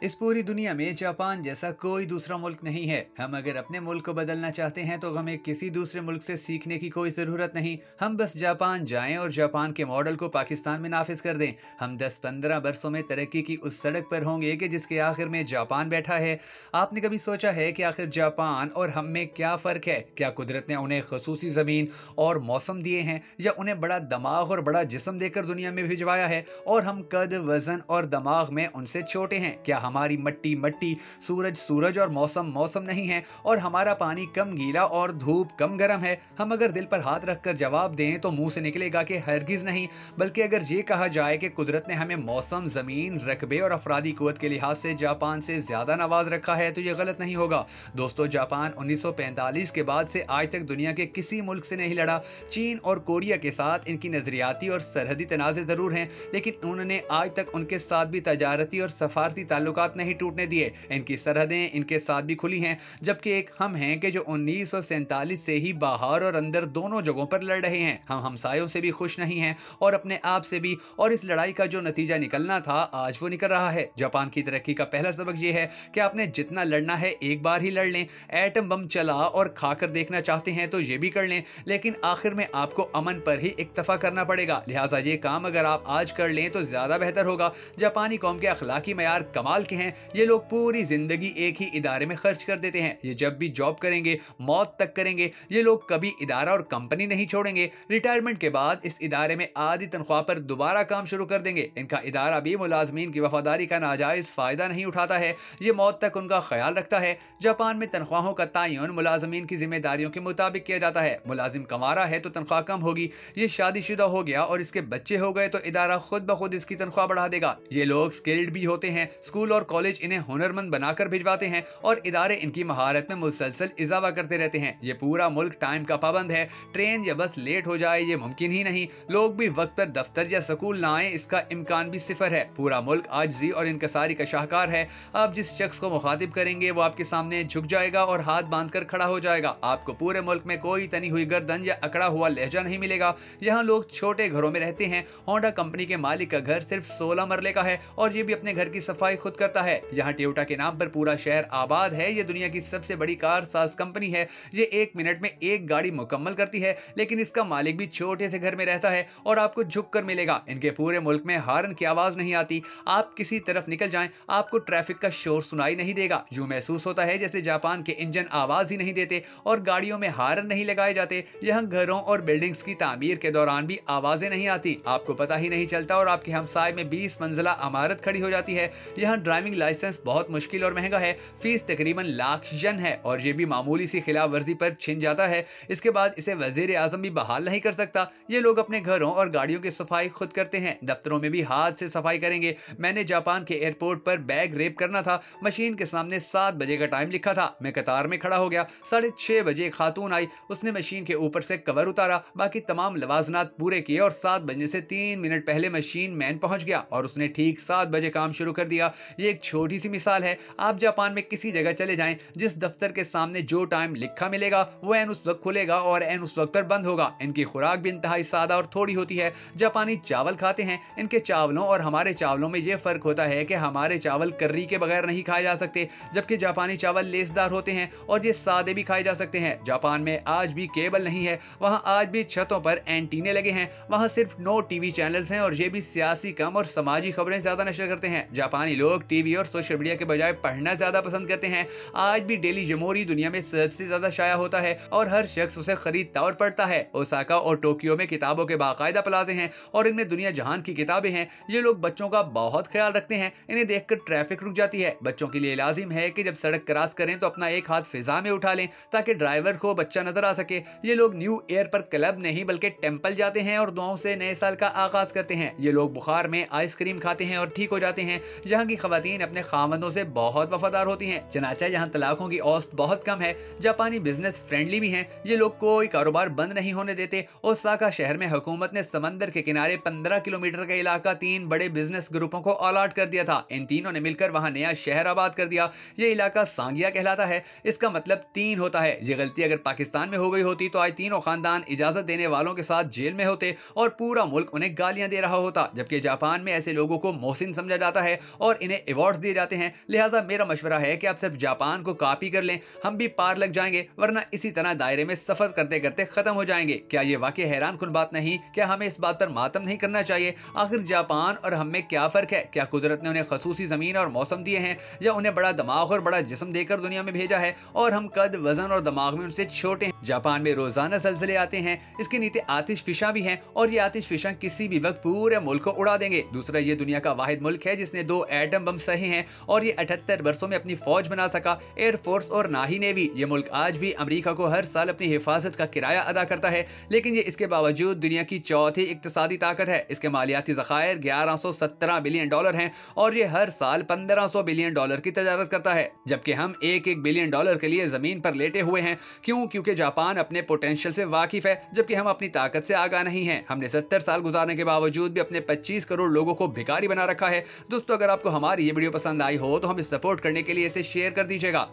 इस पूरी दुनिया में जापान जैसा कोई दूसरा मुल्क नहीं है। हम अगर अपने मुल्क को बदलना चाहते हैं तो हमें किसी दूसरे मुल्क से सीखने की कोई ज़रूरत नहीं। हम बस जापान जाएं और जापान के मॉडल को पाकिस्तान में नाफिज कर दें। हम 10-15 बरसों में तरक्की की उस सड़क पर होंगे कि जिसके आखिर में जापान बैठा है। आपने कभी सोचा है कि आखिर जापान और हम में क्या फ़र्क है? क्या कुदरत ने उन्हें खसूसी ज़मीन और मौसम दिए हैं, या उन्हें बड़ा दिमाग और बड़ा जिस्म देकर दुनिया में भिजवाया है और हम कद वजन और दिमाग में उनसे छोटे हैं? क्या हमारी मट्टी मट्टी, सूरज सूरज और मौसम मौसम नहीं है, और हमारा पानी कम गीला और धूप कम गर्म है? हम अगर दिल पर हाथ रखकर जवाब दें तो मुंह से निकलेगा कि हरगिज नहीं। बल्कि अगर ये कहा जाए कि कुदरत ने हमें मौसम, जमीन, रकबे और अफरादी कुव्वत के लिहाज से जापान से ज्यादा नवाज रखा है, तो ये गलत नहीं होगा। दोस्तों, जापान 1945 के बाद से आज तक दुनिया के किसी मुल्क से नहीं लड़ा। चीन और कोरिया के साथ इनकी नजरियाती और सरहदी तनाज़े जरूर हैं, लेकिन उन्होंने आज तक उनके साथ भी तजारती और सफारती ताल्लुकात नहीं टूटने दिए। इनकी सरहदें इनके साथ भी खुली हैं। जबकि एक हम हैं कि जो 1947 से ही बाहर और अंदर दोनों जगहों पर लड़ रहे हैं। हम हमसायों से भी खुश नहीं हैं और अपने आप से भी, और इस लड़ाई का जो नतीजा निकलना था आज वो निकल रहा है। जापान की तरक्की का पहला सबक ये है कि आपने जितना लड़ना है एक बार ही लड़ लें। एटम बम चला और खाकर देखना चाहते हैं तो ये भी कर लें, लेकिन आखिर में आपको अमन पर ही इक्तफा करना पड़ेगा। लिहाजा ये काम अगर आप आज कर लें तो ज्यादा बेहतर होगा। जापानी कौम के अखलाकी मयार कमाल के हैं। ये लोग पूरी जिंदगी एक ही इदारे में खर्च कर देते हैं। ये जब भी जॉब करेंगे मौत तक करेंगे। ये लोग कभी इदारा और कंपनी नहीं छोड़ेंगे। रिटायरमेंट के बाद इस इदारे में आधी तनख्वाह पर दोबारा काम शुरू कर देंगे। इनका इदारा भी मुलाजमीन की वफादारी का नाजायज फायदा नहीं उठाता है। ये मौत तक उनका ख्याल रखता है। जापान में तनख्वाहों का तयन मुलाजमीन की जिम्मेदारियों के मुताबिक किया जाता है। मुलाजिम कमा रहा है तो तनख्वाह कम होगी। ये शादीशुदा हो गया और इसके बच्चे हो गए तो इदारा खुद ब खुद इसकी तनख्वाह बढ़ा देगा। ये लोग स्किल्ड भी होते हैं। स्कूल और कॉलेज इन्हें हुनरमंद बनाकर भिजवाते हैं और इदारे इनकी महारत में मुसलसल इजाफा करते रहते हैं। ये पूरा मुल्क टाइम का पाबंद है। ट्रेन या बस लेट हो जाए ये मुमकिन ही नहीं। लोग भी वक्त पर दफ्तर या स्कूल ना आए, इसका इम्कान भी सिफर है। पूरा मुल्क आजिज़ी और इनकसारी का शाहकार है। आप जिस शख्स को मुखातिब करेंगे वो आपके सामने झुक जाएगा और हाथ बांधकर खड़ा हो जाएगा। आपको पूरे मुल्क में कोई तनी हुई गर्दन या अकड़ा हुआ लहजा नहीं मिलेगा। यहाँ लोग छोटे घरों में रहते हैं। होंडा कंपनी के मालिक का घर सिर्फ 16 मरले का है और ये भी अपने घर की सफाई खुद करता है। यहाँ टोयोटा के नाम पर पूरा शहर आबाद है। ये दुनिया की सबसे बड़ी कार साज कंपनी है। ये 1 मिनट में एक गाड़ी मुकम्मल करती है, लेकिन इसका मालिक भी छोटे से घर में रहता है और आपको झुक कर मिलेगा। इनके पूरे मुल्क में हार्न की आवाज नहीं आती। आप किसी तरफ निकल जाएं, आपको ट्रैफिक का शोर सुनाई नहीं देगा। यूं महसूस होता है जैसे जापान के इंजन आवाज ही नहीं देते और गाड़ियों में हार्न नहीं लगाए जाते। यहाँ घरों और बिल्डिंग्स की तामीर के दौरान भी आवाजें नहीं आती। आपको पता ही नहीं चलता और आपके हमसाए में 20 मंजिला इमारत खड़ी हो जाती है। यहाँ ड्राइविंग लाइसेंस बहुत मुश्किल और महंगा है। फीस तकरीबन लाख यन है और ये भी मामूली सी खिलाफ वर्जी पर छिन जाता है। इसके बाद इसे वजीर आजम भी बहाल नहीं कर सकता। ये लोग अपने घरों और गाड़ियों की सफाई खुद करते हैं। दफ्तरों में भी हाथ से सफाई करेंगे। मैंने जापान के एयरपोर्ट पर बैग रेप करना था। मशीन के सामने 7 बजे का टाइम लिखा था। मैं कतार में खड़ा हो गया। 6:30 बजे खातून आई। उसने मशीन के ऊपर से कवर उतारा, बाकी तमाम लवाजनात पूरे किए और 7 बजने से 3 मिनट पहले मशीन मैन पहुंच गया और उसने ठीक 7 बजे काम शुरू कर दिया। ये एक छोटी सी मिसाल है। आप जापान में किसी जगह चले जाएं, जिस दफ्तर के सामने जो टाइम लिखा मिलेगा वो एन उस वक्त खुलेगा और एन उस वक्त पर बंद होगा। इनकी खुराक भी इंतहाई सादा और थोड़ी होती है। जापानी चावल खाते हैं। इनके चावलों और हमारे चावलों में यह फर्क होता है कि हमारे चावल कर्री के बगैर नहीं खाए जा सकते, जबकि जापानी चावल लेसदार होते हैं और ये सादे भी खाए जा सकते हैं। जापान में आज भी केबल नहीं है। वहाँ आज भी छतों पर एंटीने लगे हैं। वहाँ सिर्फ 9 टीवी चैनल्स हैं और ये भी सियासी कम और समाजी खबरें ज्यादा नशर करते हैं। जापानी लोग टीवी और सोशल मीडिया के बजाय पढ़ना ज्यादा पसंद करते हैं। आज भी डेली जमूरी दुनिया में सबसे ज्यादा शाया होता है और हर शख्स उसे खरीदता और पढ़ता है। ओसाका और टोक्यो में किताबों के बाकायदा प्लाजे हैं और इनमें दुनिया जहान की किताबें हैं। ये लोग बच्चों का बहुत ख्याल रखते हैं। इन्हें देखकर ट्रैफिक रुक जाती है। बच्चों के लिए लाजिम है कि जब सड़क क्रॉस करें तो अपना एक हाथ फिजा में उठा लें ताकि ड्राइवर को बच्चा नजर आ सके। ये लोग न्यू ईयर पर क्लब नहीं बल्कि टेंपल जाते हैं और दुआओं से नए साल का आगाज करते हैं। ये लोग बुखार में आइसक्रीम खाते हैं और ठीक हो जाते हैं। यहाँ की खवातीन अपने खामंदों से बहुत वफादार होती हैं। चनाचा यहाँ तलाकों की औसत बहुत कम है। जापानी बिजनेस फ्रेंडली भी हैं। ये लोग कोई कारोबार बंद नहीं होने देते। ओसाका शहर में हुकूमत ने समंदर के किनारे 15 किलोमीटर का इलाका 3 बड़े बिजनेस ग्रुपों को अलॉट कर दिया था। इन तीनों ने मिलकर वहां नया शहर आबाद कर दिया। ये इलाका सांगिया कहलाता है। इसका मतलब 3 होता है। ये गलती अगर पाकिस्तान में हो गई होती तो आज तीनों खानदान इजाजत देने वालों के साथ जेल में होते और पूरा मुल्क उन्हें गालियां दे रहा होता। जबकि जापान में ऐसे लोगों को मोहसिन समझा जाता है और इन्हें अवार्ड्स दिए जाते हैं। लिहाजा मेरा मशवरा है कि आप सिर्फ जापान को कॉपी कर लें, हम भी पार लग जाएंगे, वरना इसी तरह दायरे में सफर करते करते खत्म हो जाएंगे। क्या ये वाकई हैरान कुन बात नहीं? क्या हमें इस बात पर मातम नहीं करना चाहिए? आखिर जापान और हम में क्या फर्क है? क्या कुदरत ने उन्हें खसूसी जमीन और मौसम दिए हैं, या उन्हें बड़ा दिमाग और बड़ा जिस्म देकर दुनिया में भेजा है और हम कद वजन और दिमाग में उनसे छोटे हैं? जापान में रोजाना ज़लज़ले आते हैं, इसके नीचे आतिश फिशा भी हैं और ये आतिश फिशा किसी भी वक्त पूरे मुल्क को उड़ा देंगे। दूसरा, ये दुनिया का वाहिद मुल्क है जिसने 2 एटम बम सहे हैं और ये 78 वर्षों में अपनी फौज बना सका, एयरफोर्स और ना ही नेवी। ये मुल्क आज भी अमेरिका को हर साल अपनी हिफाजत का किराया अदा करता है, लेकिन ये इसके बावजूद दुनिया की चौथी इक्तिसादी ताकत है। इसके मालियाती ज़खायर 1117 बिलियन डॉलर हैं और ये हर साल 1500 बिलियन डॉलर की तजारत करता है, जबकि हम 1-1 बिलियन डॉलर के लिए जमीन पर लेटे हुए हैं। क्यों? क्योंकि जापान अपने पोटेंशियल से वाकिफ है, जबकि हम अपनी ताकत से आगाह नहीं हैं। हमने 70 साल गुजारने के बावजूद भी अपने 25 करोड़ लोगों को भिखारी बना रखा है। दोस्तों, अगर आपको हमारी ये वीडियो पसंद आई हो तो हमें सपोर्ट करने के लिए इसे शेयर कर दीजिएगा।